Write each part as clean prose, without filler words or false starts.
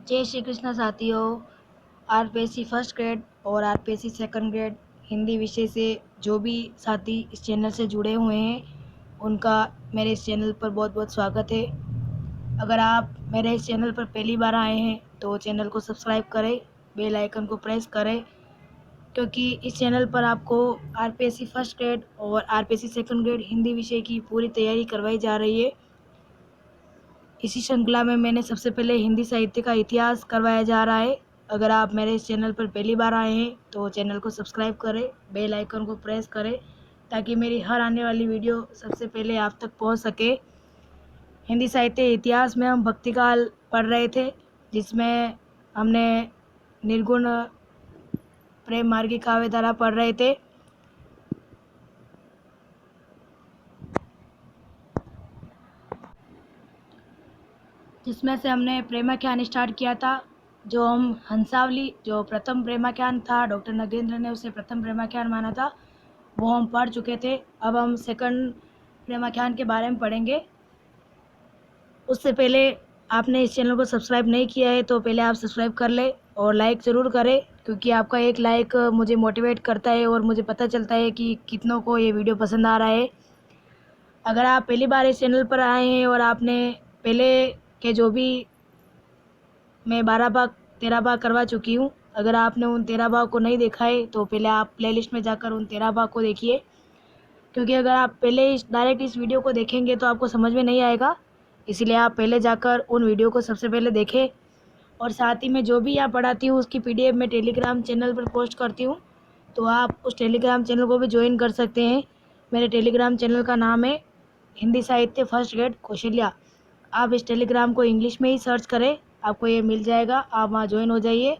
जय श्री कृष्ण साथियों। RPSC first grade और आरपीएससी सेकंड ग्रेड हिंदी विषय से जो भी साथी इस चैनल से जुड़े हुए हैं उनका मेरे इस चैनल पर बहुत बहुत स्वागत है। अगर आप मेरे इस चैनल पर पहली बार आए हैं तो चैनल को सब्सक्राइब करें, बेल आइकन को प्रेस करें, क्योंकि इस चैनल पर आपको आरपीएससी फर्स्ट ग्रेड और आरपीएससी सेकंड ग्रेड हिंदी विषय की पूरी तैयारी करवाई जा रही है। इसी श्रृंखला में मैंने सबसे पहले हिंदी साहित्य का इतिहास करवाया जा रहा है। अगर आप मेरे इस चैनल पर पहली बार आए हैं तो चैनल को सब्सक्राइब करें, बेल आइकन को प्रेस करें, ताकि मेरी हर आने वाली वीडियो सबसे पहले आप तक पहुंच सके। हिंदी साहित्य इतिहास में हम भक्तिकाल पढ़ रहे थे, जिसमें हमने निर्गुण प्रेम मार्गी काव्य धारा पढ़ रहे थे। जिसमें से हमने प्रेमाख्यान स्टार्ट किया था, जो हम हंसावली, जो प्रथम प्रेमाख्यान था, डॉक्टर नगेंद्र ने उसे प्रथम प्रेमाख्यान माना था, वो हम पढ़ चुके थे। अब हम सेकंड प्रेमाख्यान के बारे में पढ़ेंगे। उससे पहले आपने इस चैनल को सब्सक्राइब नहीं किया है तो पहले आप सब्सक्राइब कर ले और लाइक ज़रूर करें, क्योंकि आपका एक लाइक मुझे मोटिवेट करता है और मुझे पता चलता है कि कितनों को ये वीडियो पसंद आ रहा है। अगर आप पहली बार इस चैनल पर आए हैं और आपने पहले के जो भी मैं 12 भाग 13 भाग करवा चुकी हूँ, अगर आपने उन 13 भाग को नहीं देखा है तो पहले आप प्लेलिस्ट में जाकर उन 13 भाग को देखिए, क्योंकि अगर आप पहले डायरेक्ट इस वीडियो को देखेंगे तो आपको समझ में नहीं आएगा। इसीलिए आप पहले जाकर उन वीडियो को सबसे पहले देखें। और साथ ही मैं जो भी यहाँ पढ़ाती हूँ उसकी पीडीएफ मैं टेलीग्राम चैनल पर पोस्ट करती हूँ, तो आप उस टेलीग्राम चैनल को भी ज्वाइन कर सकते हैं। मेरे टेलीग्राम चैनल का नाम है हिंदी साहित्य फर्स्ट ग्रेड कौशल्या। आप इस टेलीग्राम को इंग्लिश में ही सर्च करें, आपको ये मिल जाएगा। आप वहाँ ज्वाइन हो जाइए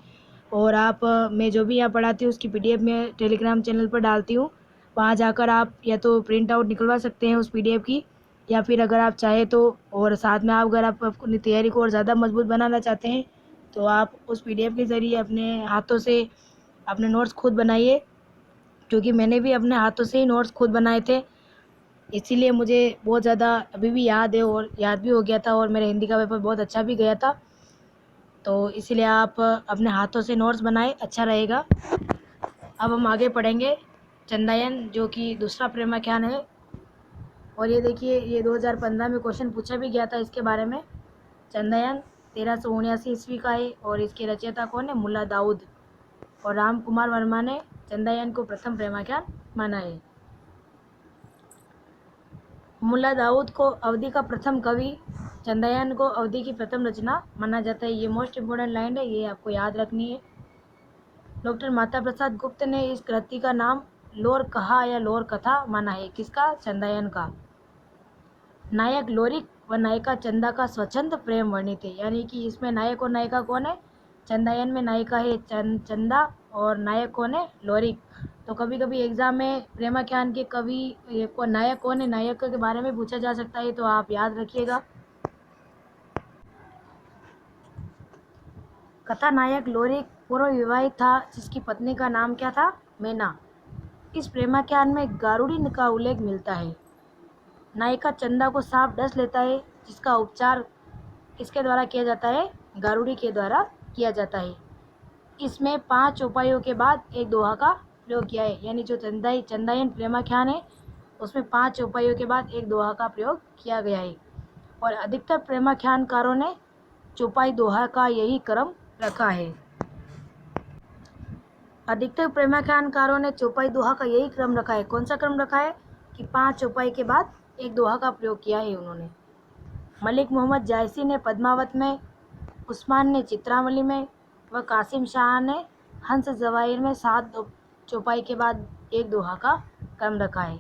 और आप मैं जो भी यहाँ पढ़ाती हूँ उसकी पीडीएफ मैं टेलीग्राम चैनल पर डालती हूँ। वहाँ जाकर आप या तो प्रिंट आउट निकलवा सकते हैं उस पीडीएफ की, या फिर अगर आप चाहे तो, और साथ में आप अगर आप अपनी तैयारी को और ज़्यादा मजबूत बनाना चाहते हैं तो आप उस पीडीएफ के ज़रिए अपने हाथों से अपने नोट्स खुद बनाइए, क्योंकि मैंने भी अपने हाथों से ही नोट्स खुद बनाए थे। इसीलिए मुझे बहुत ज़्यादा अभी भी याद है और याद भी हो गया था, और मेरे हिंदी का पेपर बहुत अच्छा भी गया था। तो इसीलिए आप अपने हाथों से नोट्स बनाए, अच्छा रहेगा। अब हम आगे पढ़ेंगे चंदायन, जो कि दूसरा प्रेमाख्यान है। और ये देखिए, ये 2015 में क्वेश्चन पूछा भी गया था इसके बारे में। चंदायन 1379 ईस्वी का है और इसके रचयिता कौन है? मुल्ला दाऊद। और राम कुमार वर्मा ने चंदायन को प्रथम प्रेमाख्यान माना है। मुल्ला दाऊद को अवधी का प्रथम कवि, चंदायन को अवधी की प्रथम रचना माना जाता है। ये मोस्ट इम्पोर्टेंट लाइन है, ये आपको याद रखनी है। डॉक्टर माता प्रसाद गुप्त ने इस कृति का नाम लोर कहा या लोर कथा माना है। किसका? चंदायन का। नायक लोरिक व नायिका चंदा का स्वच्छंद प्रेम वर्णित है, यानी कि इसमें नायक और नायिका कौन है? चंदायन में नायिका है चंदा और नायक कौन है? लोरिक। तो कभी कभी एग्जाम में प्रेमाख्यान के कवि को नायक कौन है, नायक के बारे में पूछा जा सकता है, तो आप याद रखिएगा। कथा नायक लोरिक पूर्व विवाहित था, जिसकी पत्नी का नाम क्या था? मैना। इस प्रेमाख्यान में गारुड़ी का उल्लेख मिलता है। नायिका चंदा को सांप डस लेता है, जिसका उपचार किसके द्वारा किया जाता है? गारुड़ी के द्वारा किया जाता है। इसमें 5 उपायों के बाद एक दोहा का प्रयोग किया है, यानी जो चंदायन प्रेमाख्यान है उसमें 5 उपायों के बाद एक दोहा का प्रयोग किया गया है। और अधिकतर प्रेमाख्यानकारों ने चौपाई दोहा का यही क्रम रखा है। अधिकतर प्रेमाख्यानकारों ने चौपाई दोहा का यही क्रम रखा है। कौन सा क्रम रखा है? कि 5 चौपाई के बाद एक दोहा का प्रयोग किया है उन्होंने। मलिक मोहम्मद जायसी ने पद्मावत में, उस्मान ने चित्रावली में व कासिम शाह ने हंस जवाहिर में 7 चौपाई के बाद एक दोहा का क्रम रखा है।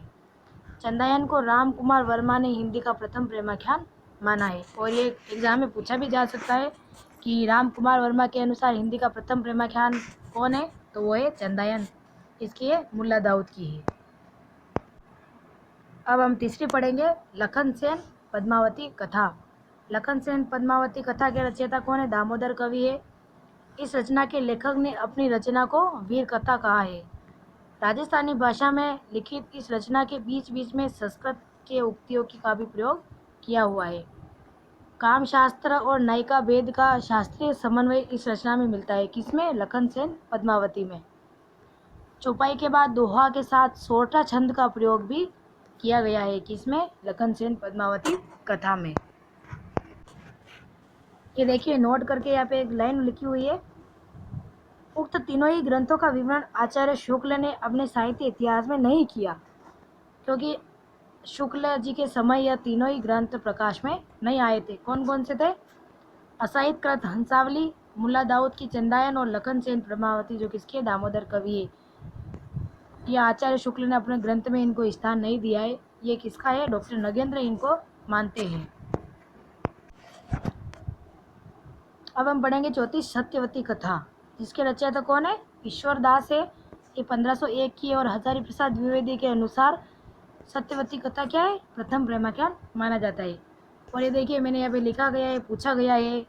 चंदायन को राम कुमार वर्मा ने हिंदी का प्रथम प्रेमाख्यान माना है। और ये एग्जाम में पूछा भी जा सकता है कि राम कुमार वर्मा के अनुसार हिंदी का प्रथम प्रेमाख्यान कौन है, तो वो है चंदायन। इसकी है मुल्ला दाऊद की है। अब हम तीसरी पढ़ेंगे, लखन सेन पद्मावती कथा। लखन सेन पद्मावती कथा के रचयिता कौन है? दामोदर कवि है। इस रचना के लेखक ने अपनी रचना को वीर कथा कहा है। राजस्थानी भाषा में लिखित इस रचना के बीच बीच में संस्कृत के उक्तियों का भी प्रयोग किया हुआ है। काम शास्त्र और नायिका भेद का शास्त्रीय समन्वय इस रचना में मिलता है। किसमें? लखन सेन पद्मावती में। चौपाई के बाद दोहा के साथ सोरठा छंद का प्रयोग भी किया गया है। किसमें? लखन सेन पद्मावती कथा में। ये देखिए, नोट करके यहाँ पे एक लाइन लिखी हुई है। उक्त तीनों ही ग्रंथों का विवरण आचार्य शुक्ल ने अपने साहित्य इतिहास में नहीं किया, क्योंकि शुक्ल जी के समय यह तीनों ही ग्रंथ प्रकाश में नहीं आए थे। कौन कौन से थे? असाहित कृत हंसावली, मुल्ला दाऊद की चंदायन और लखन सेन पद्मावती, जो किसके? दामोदर कवि है। यह आचार्य शुक्ल ने अपने ग्रंथ में इनको स्थान नहीं दिया है। ये किसका है? डॉक्टर नगेंद्र इनको मानते हैं। अब हम पढ़ेंगे चौथी सत्यवती कथा, जिसके रचयिता कौन है? ईश्वर दास है। ये 1501 की है और हजारी प्रसाद द्विवेदी के अनुसार सत्यवती कथा क्या है? प्रथम प्रेमाख्यान माना जाता है। और ये देखिए, मैंने यहाँ पे लिखा गया है, पूछा गया है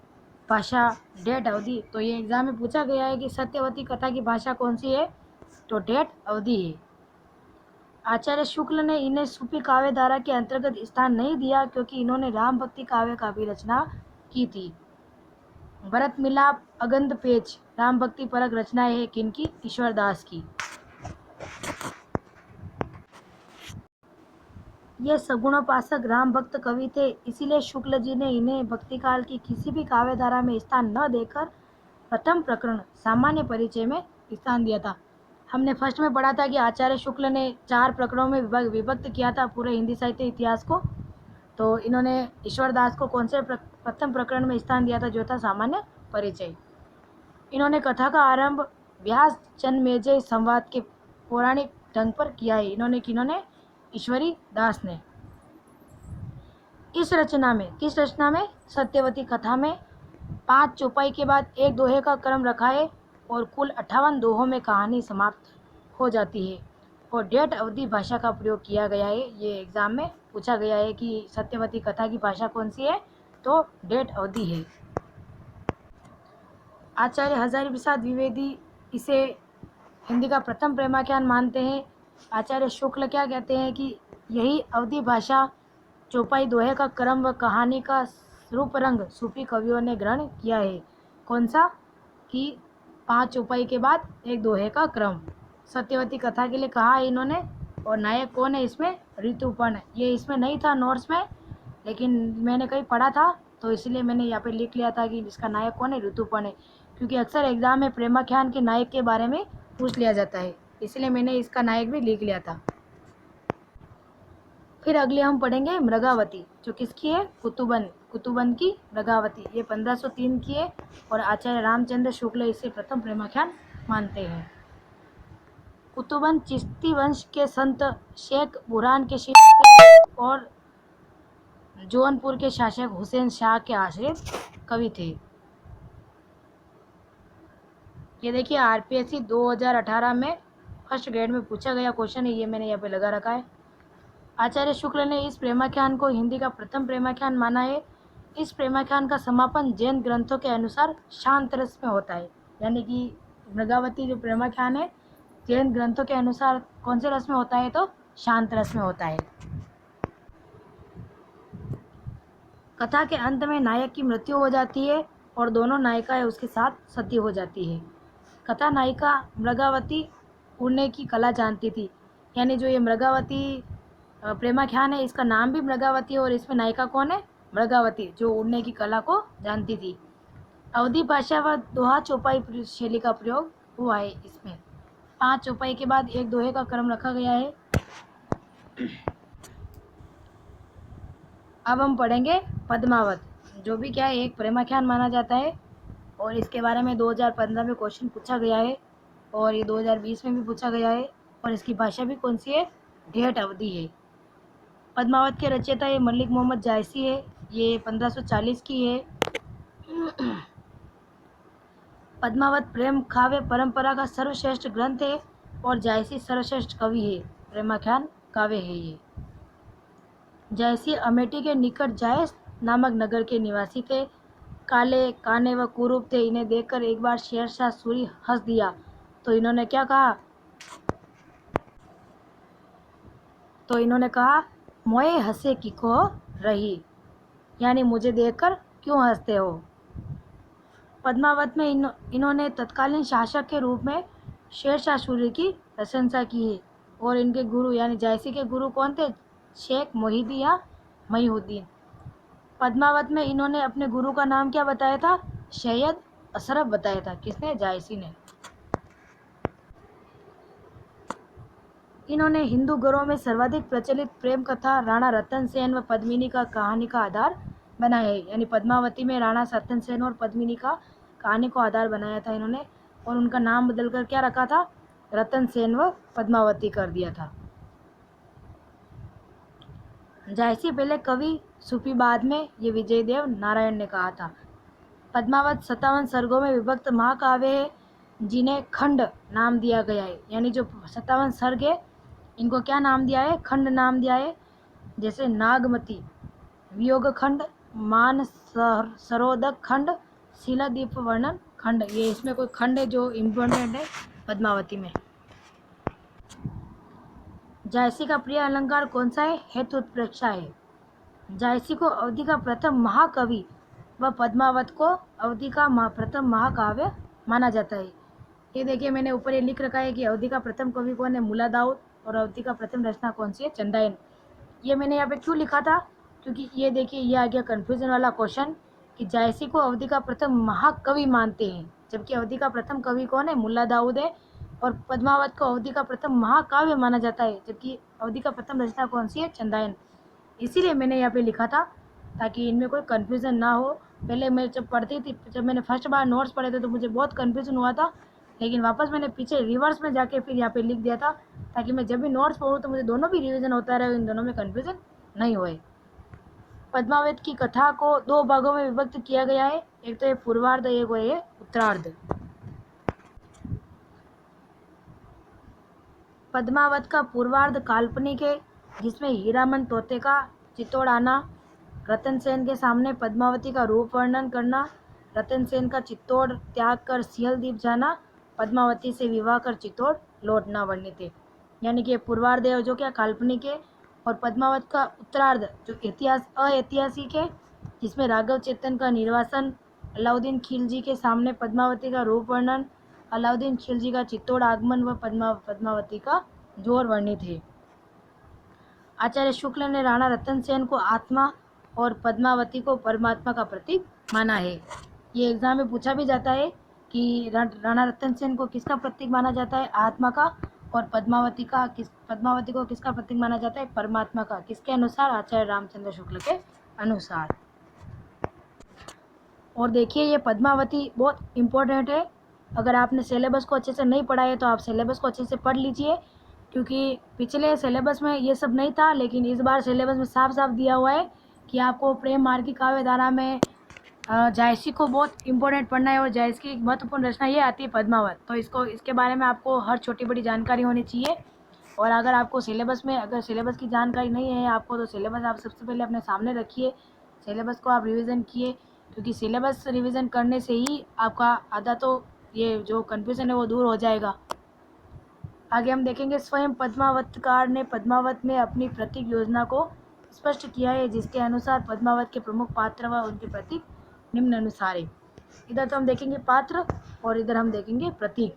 भाषा, डेट, अवधि। तो ये एग्जाम में पूछा गया है कि सत्यवती कथा की भाषा कौन सी है? तो डेट, अवधि है। आचार्य शुक्ल ने इन्हें सूफी काव्य धारा के अंतर्गत स्थान नहीं दिया, क्योंकि इन्होंने राम भक्ति काव्य का भी रचना की थी। भरत मिलाप, अगंध पेच राम भक्ति परक रचनाएं है किनकी? ईश्वर दास की। ये सगुणोपासक राम भक्त कवि थे, इसीलिए शुक्ल जी ने इन्हें भक्ति काल की किसी भी काव्य धारा में स्थान न देकर प्रथम प्रकरण सामान्य परिचय में स्थान दिया था। हमने फर्स्ट में पढ़ा था कि आचार्य शुक्ल ने 4 प्रकरणों में विभक्त किया था पूरे हिंदी साहित्य इतिहास को। तो इन्होंने ईश्वर दास को कौन से प्रथम प्रकरण में स्थान दिया था? जो था सामान्य परिचय। इन्होंने कथा का आरंभ व्यास जन्मेजय संवाद के पौराणिक ढंग पर किया है। इन्होंने किन्होंने? ईश्वरी दास ने। इस रचना में, किस रचना में? सत्यवती कथा में 5 चौपाई के बाद एक दोहे का क्रम रखा है और कुल 58 दोहों में कहानी समाप्त हो जाती है। और डेट, अवधि भाषा का प्रयोग किया गया है। ये एग्जाम में पूछा गया है कि सत्यवती कथा की भाषा कौन सी है? तो डेट, अवधि है। आचार्य हजारी प्रसाद द्विवेदी इसे हिंदी का प्रथम प्रेमाख्यान मानते हैं। आचार्य शुक्ल क्या कहते हैं कि यही अवधि भाषा, चौपाई, दोहे का क्रम व कहानी का रूप रंग सूफी कवियों ने ग्रहण किया है। कौन सा? कि 5 चौपाई के बाद एक दोहे का क्रम सत्यवती कथा के लिए कहा है इन्होंने। और नायक कौन है इसमें? ऋतुपर्ण। ये इसमें नहीं था नोट्स में, लेकिन मैंने कहीं पढ़ा था, तो इसलिए मैंने यहाँ पे लिख लिया था कि इसका नायक कौन है? ऋतुपर्ण है। क्योंकि अक्सर एग्जाम में प्रेमाख्यान के नायक के बारे में पूछ लिया जाता है, इसलिए मैंने इसका नायक भी लिख लिया था। फिर अगले हम पढ़ेंगे मृगावती, जो किसकी है? कुतुबन की मृगावती। ये 1503 की है और आचार्य रामचंद्र शुक्ल इसे प्रथम प्रेमाख्यान मानते हैं। कुतुबन चिश्ती वंश के संत शेख बुरहान के शिष्य और जौनपुर के शासक हुसैन शाह के आश्रित कवि थे। ये देखिए, आरपीएससी 2018 में फर्स्ट ग्रेड में पूछा गया क्वेश्चन है। ये मैंने यहाँ पे लगा रखा है। आचार्य शुक्ल ने इस प्रेमाख्यान को हिंदी का प्रथम प्रेमाख्यान माना है। इस प्रेमाख्यान का समापन जैन ग्रंथों के अनुसार शांत रस में होता है। यानी कि मृगावती जो प्रेमाख्यान है, जैन ग्रंथों के अनुसार कौन से रस में होता है? तो शांत रस में होता है। कथा के अंत में नायक की मृत्यु हो जाती है और दोनों नायिकाएं उसके साथ सती हो जाती है। कथा नायिका मृगावती उड़ने की कला जानती थी। यानी जो ये मृगावती प्रेमाख्यान है, इसका नाम भी मृगावती है और इसमें नायिका कौन है? मृगावती, जो उड़ने की कला को जानती थी। अवधि भाषा व दोहा चौपाई शैली का प्रयोग हुआ है इसमें। 5 चौपाई के बाद एक दोहे का क्रम रखा गया है। अब हम पढ़ेंगे पद्मावत, जो भी क्या है? एक प्रेमाख्यान माना जाता है और इसके बारे में 2015 में क्वेश्चन पूछा गया है और ये 2020 में भी पूछा गया है। और इसकी भाषा भी कौन सी है? डेट, अवधि है। पद्मावत के रचयिता ये मलिक मोहम्मद जायसी है। ये 1540 की है। पद्मावत प्रेम काव्य परंपरा का सर्वश्रेष्ठ ग्रंथ है और जायसी सर्वश्रेष्ठ कवि है। प्रेमाख्यान काव्य है ये। जायसी अमेठी के निकट जायस नामक नगर के निवासी थे। काले, काने व कुरूप थे। इन्हें देखकर एक बार शेरशाह सूरी हंस दिया, तो इन्होंने क्या कहा? तो इन्होंने कहा, मोए हंसे की को रही, यानी मुझे देखकर क्यों हंसते हो? पद्मावत में इन्होंने तत्कालीन शासक के रूप में शेरशाह सूरी की प्रशंसा की है। और इनके गुरु यानी जायसी के गुरु कौन थे? शेख मोहिदी या महीउद्दीन। पद्मावत में इन्होंने अपने गुरु का नाम क्या बताया था? सैयद अशरफ बताया था। किसने? जायसी ने। इन्होंने हिंदू घरों में सर्वाधिक प्रचलित प्रेम कथा राणा रतन सेन व पद्मिनी का कहानी का आधार बनाया है। यानी पद्मावती में राणा रतन सेन और पद्मिनी का कहानी को आधार बनाया था इन्होंने, और उनका नाम बदलकर क्या रखा था? रतन सेन व पद्मावती कर दिया था। जायसी पहले कवि, सूफी बाद में, ये विजय देव नारायण ने कहा था। पद्मावत 57 सर्गों में विभक्त महाकाव्य है जिन्हें खंड नाम दिया गया है। यानी जो 57 सर्ग है इनको क्या नाम दिया है? खंड नाम दिया है। जैसे नागमती, वियोग खंड, मान सरोदक खंड, शिलादीप वर्णन खंड, ये इसमें कोई खंड है जो इम्पोर्टेंट है पद्मावती में। जायसी का प्रिय अलंकार कौन सा है? हेतु उत्प्रेक्षा है। जायसी को अवधि का प्रथम महाकवि व पद्मावत को अवधि का प्रथम महाकाव्य माना जाता है। ये देखिए मैंने ऊपर ये लिख रखा है कि अवधि का प्रथम कवि कौन है? मुल्ला दाऊद। और अवधि का प्रथम रचना कौन सी है? चंदायन। ये मैंने यहाँ पे क्यों लिखा था? क्योंकि ये देखिए ये आ गया कन्फ्यूजन वाला क्वेश्चन कि जायसी को अवधि का प्रथम महाकवि मानते हैं, जबकि अवधि का प्रथम कवि कौन है? मुल्ला दाऊद है। और पद्मावत को अवधि का प्रथम महाकाव्य माना जाता है, जबकि अवधि का प्रथम रचना कौन सी है? चंदायन। इसीलिए मैंने यहाँ पे लिखा था ताकि इनमें कोई कन्फ्यूज़न ना हो। पहले मैं जब पढ़ती थी, जब मैंने फर्स्ट बार नोट्स पढ़े थे तो मुझे बहुत कन्फ्यूज़न हुआ था, लेकिन वापस मैंने पीछे रिवर्स में जाके फिर यहाँ पे लिख दिया था ताकि मैं जब भी नोट्स पढ़ूँ तो मुझे दोनों भी रिवीजन होता रहे, इन दोनों में कन्फ्यूज़न नहीं होए। पद्मावत की कथा को 2 भागों में विभक्त किया गया है, एक तो ये पूर्वार्ध, एक है उत्तरार्ध। पद्मावत का पूर्वार्ध काल्पनिक है, जिसमें हीरामन तोते का चित्तौड़ आना, रतन सेन के सामने पद्मावती का रूप वर्णन करना, रतन सेन का चित्तौड़ त्याग कर सियल द्वीप जाना, पद्मावती से विवाह कर चित्तौड़ लौटना वर्णित है। यानी कि पूर्वार्ध है जो क्या काल्पनिक है, और पद्मावत का उत्तरार्ध जो ऐतिहासिक है, जिसमें राघव चेतन का निर्वासन, अलाउद्दीन खिलजी के सामने पद्मावती का रूप वर्णन, अलाउद्दीन खिलजी का चित्तौड़ आगमन व पद्मावती का जोर वर्णित है। आचार्य शुक्ल ने राणा रतन सेन को आत्मा और पद्मावती को परमात्मा का प्रतीक माना है। ये एग्जाम में पूछा भी जाता है कि राणा रतन सेन को किसका प्रतीक माना जाता है? आत्मा का। और पद्मावती को किसका प्रतीक माना जाता है? परमात्मा का। किसके अनुसार? आचार्य रामचंद्र शुक्ल के अनुसार। और देखिए ये पद्मावती बहुत इम्पोर्टेंट है। अगर आपने सिलेबस को अच्छे से नहीं पढ़ा है तो आप सिलेबस को अच्छे से पढ़ लीजिए, क्योंकि पिछले सिलेबस में ये सब नहीं था, लेकिन इस बार सिलेबस में साफ साफ दिया हुआ है कि आपको प्रेम मार्गी काव्य धारा में जायसी को बहुत इंपॉर्टेंट पढ़ना है। और जायसी की महत्वपूर्ण रचना ये आती है पद्मावत, तो इसके बारे में आपको हर छोटी बड़ी जानकारी होनी चाहिए। और अगर आपको सिलेबस सिलेबस की जानकारी नहीं है आपको, तो सिलेबस आप सबसे पहले अपने सामने रखिए, सिलेबस को आप रिवीजन किए, क्योंकि सिलेबस रिवीजन करने से ही आपका आधा तो ये जो कन्फ्यूज़न है वो दूर हो जाएगा। आगे हम देखेंगे स्वयं पद्मावतकार ने पद्मावत में अपनी प्रतीक योजना को स्पष्ट किया है, जिसके अनुसार पद्मावत के प्रमुख पात्र व उनके प्रतीक निम्न अनुसार है। इधर तो हम देखेंगे पात्र और इधर हम देखेंगे प्रतीक।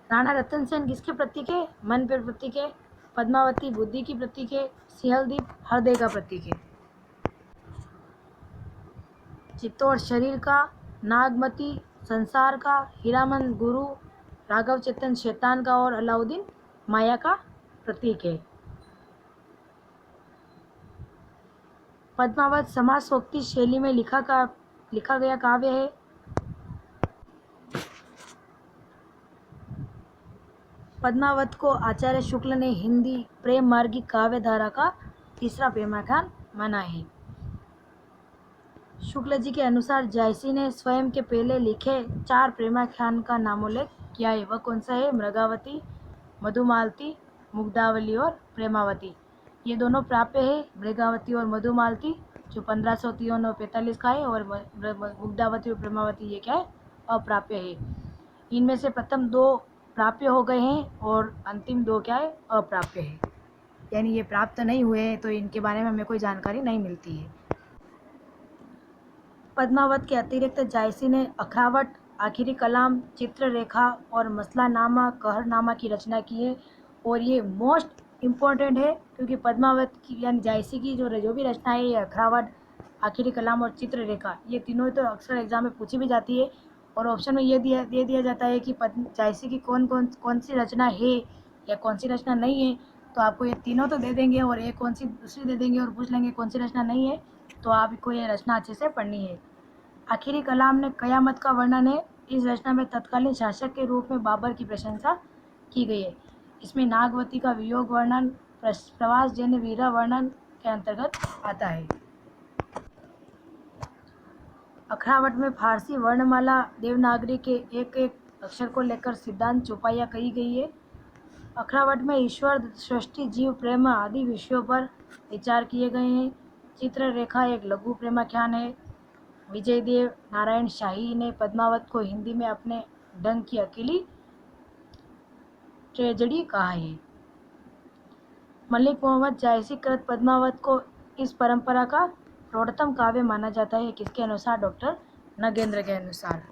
राणा रतन सेन किसके प्रतीक है? मन पर प्रतीक है। पद्मावती बुद्धि की प्रतीक है। सिहलदीप हृदय का प्रतीक है। चित्तौड़ शरीर का, नागमती संसार का, हीरामन गुरु, राघव चेतन शैतान का और अलाउद्दीन माया का प्रतीक है। पद्मावत समासोक्ति शैली में लिखा गया काव्य है। पद्मावत को आचार्य शुक्ल ने हिंदी प्रेम मार्गी काव्य धारा का तीसरा प्रेमाख्यान माना है। शुक्ल जी के अनुसार जायसी ने स्वयं के पहले लिखे 4 प्रेमाख्यान का नामोल्लेख किया है। वह कौन सा है? मृगावती, मधुमालती, मुग्धावली और प्रेमावती। ये दोनों प्राप्य है, मृगावती और मधुमालती, जो 1543 और 45 का है, और मुग्धावती और प्रेमावती ये क्या है? अप्राप्य है। इनमें से प्रथम 2 प्राप्य हो गए हैं और अंतिम 2 क्या है? अप्राप्य है। यानी ये प्राप्त नहीं हुए हैं, तो इनके बारे में हमें कोई जानकारी नहीं मिलती है। पद्मावत के अतिरिक्त जायसी ने अखरावट, आखिरी कलाम, चित्ररेखा और मसलानामा, कहरनामा की रचना की है। और ये मोस्ट इम्पॉर्टेंट है क्योंकि पद्मावत की यानी जायसी की जो भी रचना है, ये अखरावट, आखिरी कलाम और चित्ररेखा, ये तीनों तो अक्सर एग्जाम में पूछी भी जाती है। और ऑप्शन में ये दिया जाता है कि जायसी की कौन सी रचना है या कौन सी रचना नहीं है। तो आपको ये तीनों तो दे देंगे और एक कौन सी दूसरी दे देंगे और पूछ लेंगे कौन सी रचना नहीं है, तो आपको ये रचना अच्छे से पढ़नी है। आखिरी कलाम ने कयामत का वर्णन है। इस रचना में तत्कालीन शासक के रूप में बाबर की प्रशंसा की गई है। इसमें नागवती का वियोग वर्णन, प्रवास जन्य वीरा वर्णन के अंतर्गत आता है। अखरावट में फारसी वर्णमाला देवनागरी के एक एक अक्षर को लेकर सिद्धांत चौपाइयाँ कही गई है। अखरावट में ईश्वर, सृष्टि, जीव, प्रेम आदि विषयों पर विचार किए गए हैं। चित्ररेखा एक लघु प्रेमाख्यान है। विजयदेव नारायण शाही ने पद्मावत को हिंदी में अपने ढंग की अकेली ट्रेजेडी कहा है। मलिक मोहम्मद जायसी कृत पद्मावत को इस परंपरा का प्रौढ़तम काव्य माना जाता है। किसके अनुसार? डॉक्टर नगेंद्र के अनुसार।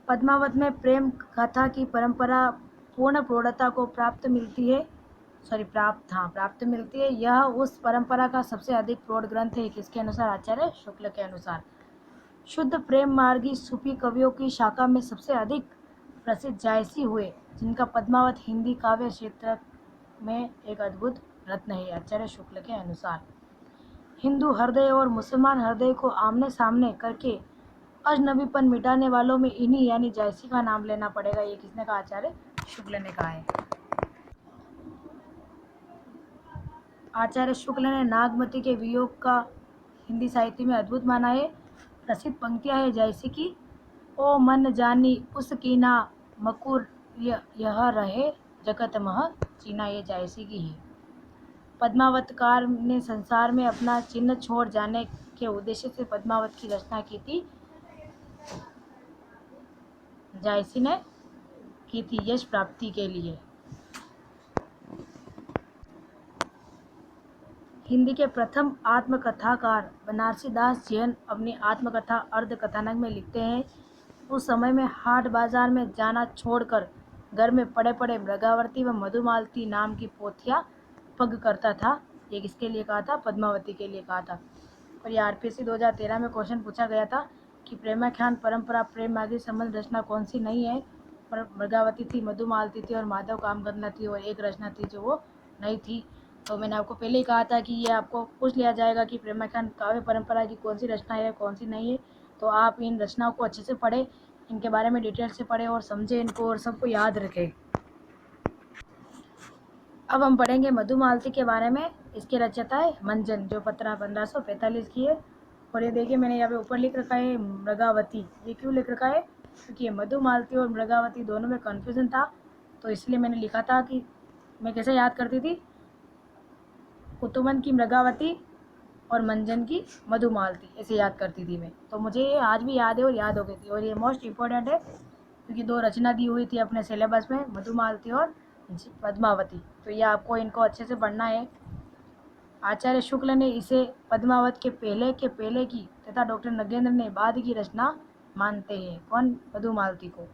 पद्मावत में प्रेम कथा की परंपरा पूर्ण प्रौढ़ता को प्राप्त मिलती है। यह उस परंपरा का सबसे अधिक प्रौढ़ ग्रंथ है। किसके अनुसार? आचार्य शुक्ल के अनुसार। शुद्ध प्रेम मार्गी सूफी कवियों की शाखा में सबसे अधिक प्रसिद्ध जायसी हुए, जिनका पद्मावत हिंदी काव्य क्षेत्र में एक अद्भुत रत्न है। आचार्य शुक्ल के अनुसार। हिंदू हृदय और मुसलमान हृदय को आमने सामने करके अजनबीपन मिटाने वालों में इन्हीं यानी जायसी का नाम लेना पड़ेगा। ये किसने कहा? आचार्य शुक्ल ने कहा है। आचार्य शुक्ल ने नागमती के वियोग का हिंदी साहित्य में अद्भुत माना है। प्रसिद्ध पंक्तियां है जायसी की। ओ मन जानी उस कीना, मकुर यह रहे जगत मह चीना, ये जायसी की है। पद्मावतकार ने संसार में अपना चिन्ह छोड़ जाने के उद्देश्य से पद्मावत की रचना की थी। जायसी ने की थी यश प्राप्ति के लिए। हिंदी के प्रथम आत्मकथाकार बनारसी दास जैन अपनी आत्मकथा अर्ध कथानक में लिखते हैं, उस समय में हाट बाजार में जाना छोड़कर घर में पड़े पड़े मृगावर्ती व मधुमालती नाम की पोथियाँ पग करता था। ये किसके लिए कहा था? पद्मावती के लिए कहा था। और ये आरपीएससी 2013 में क्वेश्चन पूछा गया था कि प्रेमाख्यान परंपरा प्रेम मार्गी संबंध रचना कौन सी नहीं है? पर मृगावती थी, मधुमालती थी और माधव कामगंधा थी, और एक रचना थी जो वो नहीं थी। तो मैंने आपको पहले ही कहा था कि ये आपको पूछ लिया जाएगा कि प्रेमाख्यान काव्य परंपरा की कौन सी रचना है कौन सी नहीं है। तो आप इन रचनाओं को अच्छे से पढ़ें, इनके बारे में डिटेल से पढ़ें और समझें इनको और सबको याद रखें। अब हम पढ़ेंगे मधुमालती के बारे में। इसके रचयिता है मंजन, जो 1545 की है। और ये देखिए मैंने यहाँ पे ऊपर लिख रखा है मृगावती। ये क्यों लिख रखा है? क्योंकि ये मधुमालती और मृगावती दोनों में कन्फ्यूज़न था, तो इसलिए मैंने लिखा था कि मैं कैसे याद करती थी, कुतुबन की मृगावती और मंजन की मधुमालती, ऐसे याद करती थी मैं। तो मुझे ये आज भी याद है और याद हो गई थी। और ये मोस्ट इम्पोर्टेंट है क्योंकि दो रचना दी हुई थी अपने सिलेबस में, मधुमालती और पद्मावती। तो ये आपको इनको अच्छे से पढ़ना है। आचार्य शुक्ल ने इसे पद्मावत के पहले की तथा डॉक्टर नगेंद्र ने बाद की रचना मानते हैं। कौन? मधुमालती को।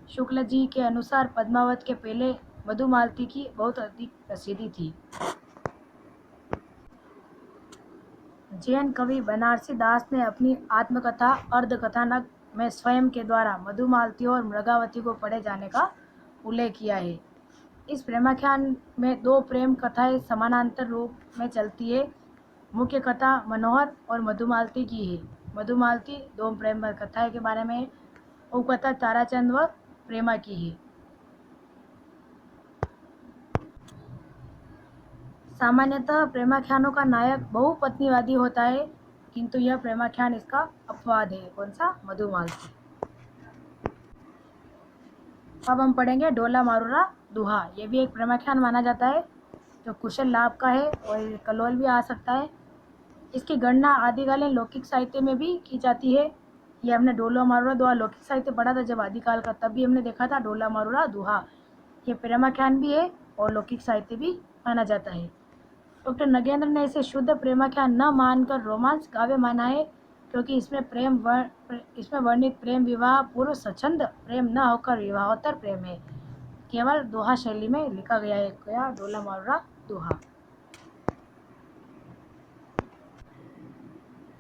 शुक्ल जी के अनुसार पद्मावत के पहले मधुमालती की बहुत अधिक प्रसिद्धि थी। जैन कवि बनारसी दास ने अपनी आत्मकथा अर्धकथानक में स्वयं के द्वारा मधुमालती और मृगावती को पढ़े जाने का उल्लेख किया है। इस प्रेमाख्यान में दो प्रेम कथाएं समानांतर रूप में चलती है। मुख्य कथा मनोहर और मधुमालती की है। मधुमालती दो प्रेम कथाएं के बारे में, उपकथा ताराचंद व प्रेमा की है। सामान्यतः प्रेमाख्यानों का नायक बहुपत्नीवादी होता है, किंतु यह प्रेमाख्यान इसका अपवाद है। कौन सा? मधुमालती। अब हम पढ़ेंगे डोला मारूरा दुहा। ये भी एक प्रेमाख्यान माना जाता है जो कुशल लाभ का है और कलोल भी आ सकता है। इसकी गणना आदिकालीन लौकिक साहित्य में भी की जाती है। ये हमने डोला मारूरा दुहा लौकिक साहित्य पढ़ा था जब आदिकाल का, तब भी हमने देखा था डोला मारूरा दुहा। ये प्रेमाख्यान भी है और लौकिक साहित्य भी माना जाता है। डॉक्टर नगेंद्र ने इसे शुद्ध प्रेमाख्यान न मानकर रोमांस काव्य माना है, क्योंकि इसमें वर्णित प्रेम विवाह पूर्व स्वच्छंद प्रेम न होकर विवाहोत्तर प्रेम है, केवल दोहा शैली में लिखा गया है। क्या? डोला मुहावरा दोहा।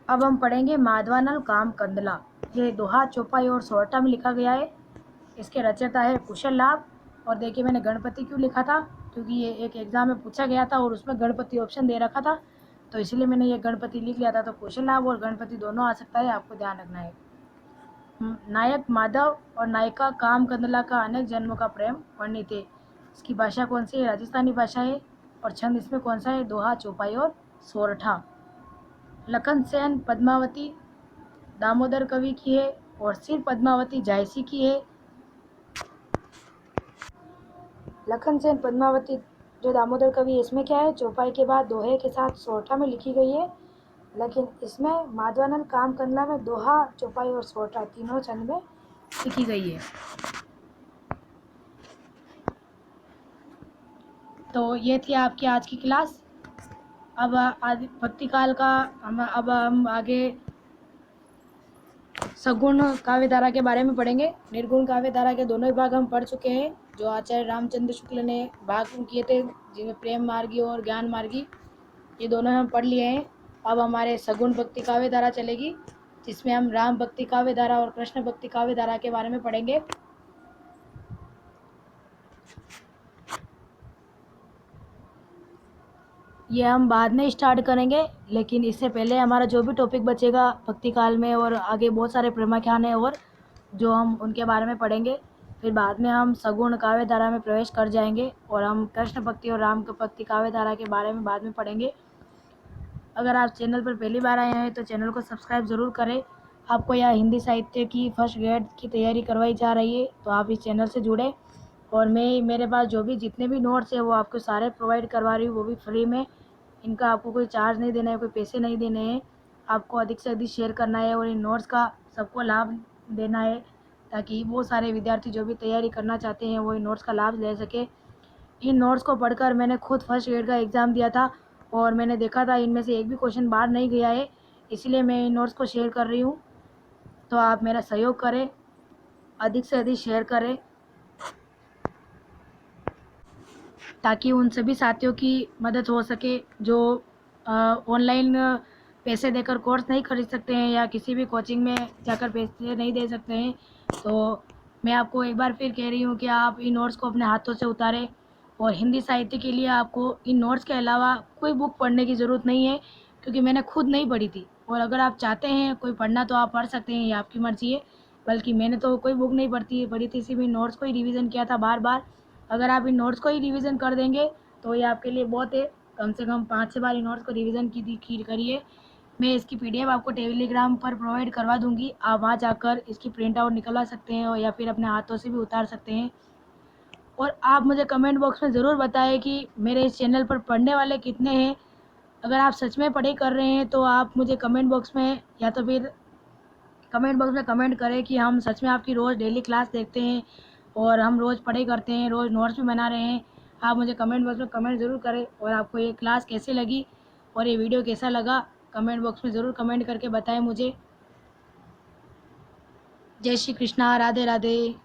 अब हम पढ़ेंगे माधवानल काम कंदला। ये दोहा चौपाई और सोरठा में लिखा गया है। इसके रचयिता है कुशल लाभ। और देखिए मैंने गणपति क्यों लिखा था, क्योंकि ये एक एग्जाम में पूछा गया था और उसमें गणपति ऑप्शन दे रखा था, तो इसलिए मैंने ये गणपति लिख लिया था। तो कुशल लाभ और गणपति दोनों आ सकता है, आपको ध्यान रखना है। नायक माधव और नायिका काम कंदला का अनेक जन्मों का प्रेम वर्णित है। इसकी भाषा कौन सी है? राजस्थानी भाषा है। और छंद इसमें कौन सा है? दोहा, चौपाई और सोरठा। लखन सेन पद्मावती दामोदर कवि की है और सिर पद्मावती जायसी की है। लखन सेन पद्मावती जो दामोदर कवि है, इसमें क्या है? चौपाई के बाद दोहे के साथ सोरठा में लिखी गई है, लेकिन इसमें माधवानंद काम कंदला में दोहा, चौपाई और सोरठा तीनों छंद में लिखी गई है। तो ये थी आपकी आज की क्लास। अब भक्ति काल का अब हम आगे सगुण काव्य धारा के बारे में पढ़ेंगे। निर्गुण काव्य धारा के दोनों भाग हम पढ़ चुके हैं, जो आचार्य रामचंद्र शुक्ल ने भाग किए थे, जिनमें प्रेम मार्गी और ज्ञान मार्गी, ये दोनों हम पढ़ लिए हैं। अब हमारे सगुण भक्ति काव्य धारा चलेगी, जिसमें हम राम भक्ति काव्य धारा और कृष्ण भक्ति काव्य धारा के बारे में पढ़ेंगे। ये हम बाद में स्टार्ट करेंगे, लेकिन इससे पहले हमारा जो भी टॉपिक बचेगा भक्ति काल में, और आगे बहुत सारे प्रेमाख्यान हैं और जो हम उनके बारे में पढ़ेंगे। फिर बाद में हम सगुण काव्य धारा में प्रवेश कर जाएंगे और हम कृष्ण भक्ति और राम भक्ति काव्य धारा के बारे में बाद में पढ़ेंगे। अगर आप चैनल पर पहली बार आए हैं तो चैनल को सब्सक्राइब ज़रूर करें। आपको यहाँ हिंदी साहित्य की फर्स्ट ग्रेड की तैयारी करवाई जा रही है, तो आप इस चैनल से जुड़े। और मेरे पास जो भी जितने भी नोट्स हैं वो आपको सारे प्रोवाइड करवा रही हूँ, वो भी फ्री में। इनका आपको कोई चार्ज नहीं देना है, कोई पैसे नहीं देने हैं। आपको अधिक से अधिक शेयर करना है और इन नोट्स का सबको लाभ देना है, ताकि वो सारे विद्यार्थी जो भी तैयारी करना चाहते हैं वो इन नोट्स का लाभ ले सके। इन नोट्स को पढ़कर मैंने खुद फर्स्ट ग्रेड का एग्ज़ाम दिया था और मैंने देखा था इनमें से एक भी क्वेश्चन बाहर नहीं गया है, इसलिए मैं इन नोट्स को शेयर कर रही हूँ। तो आप मेरा सहयोग करें, अधिक से अधिक शेयर करें, ताकि उन सभी साथियों की मदद हो सके जो ऑनलाइन पैसे देकर कोर्स नहीं खरीद सकते हैं या किसी भी कोचिंग में जाकर पैसे नहीं दे सकते हैं। तो मैं आपको एक बार फिर कह रही हूँ कि आप इन नोट्स को अपने हाथों से उतारें। और हिंदी साहित्य के लिए आपको इन नोट्स के अलावा कोई बुक पढ़ने की ज़रूरत नहीं है, क्योंकि मैंने खुद नहीं पढ़ी थी। और अगर आप चाहते हैं कोई पढ़ना तो आप पढ़ सकते हैं, ये आपकी मर्ज़ी है। बल्कि मैंने तो कोई बुक नहीं पढ़ी थी, सिर्फ इन नोट्स को ही रिवीजन किया था बार बार। अगर आप इन नोट्स को ही रिवीजन कर देंगे तो ये आपके लिए बहुत है। कम से कम 5-6 बार इन नोट्स को रिवीजन करिए। मैं इसकी PDF आपको टेलीग्राम पर प्रोवाइड करवा दूंगी, आप वहाँ जाकर इसकी प्रिंट आउट निकलवा सकते हैं और या फिर अपने हाथों से भी उतार सकते हैं। और आप मुझे कमेंट बॉक्स में ज़रूर बताएं कि मेरे इस चैनल पर पढ़ने वाले कितने हैं। अगर आप सच में पढ़ाई कर रहे हैं तो आप मुझे कमेंट बॉक्स में या तो फिर कमेंट बॉक्स में कमेंट करें कि हम सच में आपकी रोज़ डेली क्लास देखते हैं और हम रोज़ पढ़ाई करते हैं, रोज़ नोट्स भी बना रहे हैं। आप मुझे कमेंट बॉक्स में कमेंट ज़रूर करें। और आपको ये क्लास कैसी लगी और ये वीडियो कैसा लगा, कमेंट बॉक्स में ज़रूर कमेंट करके बताएं मुझे। जय श्री कृष्णा, राधे राधे।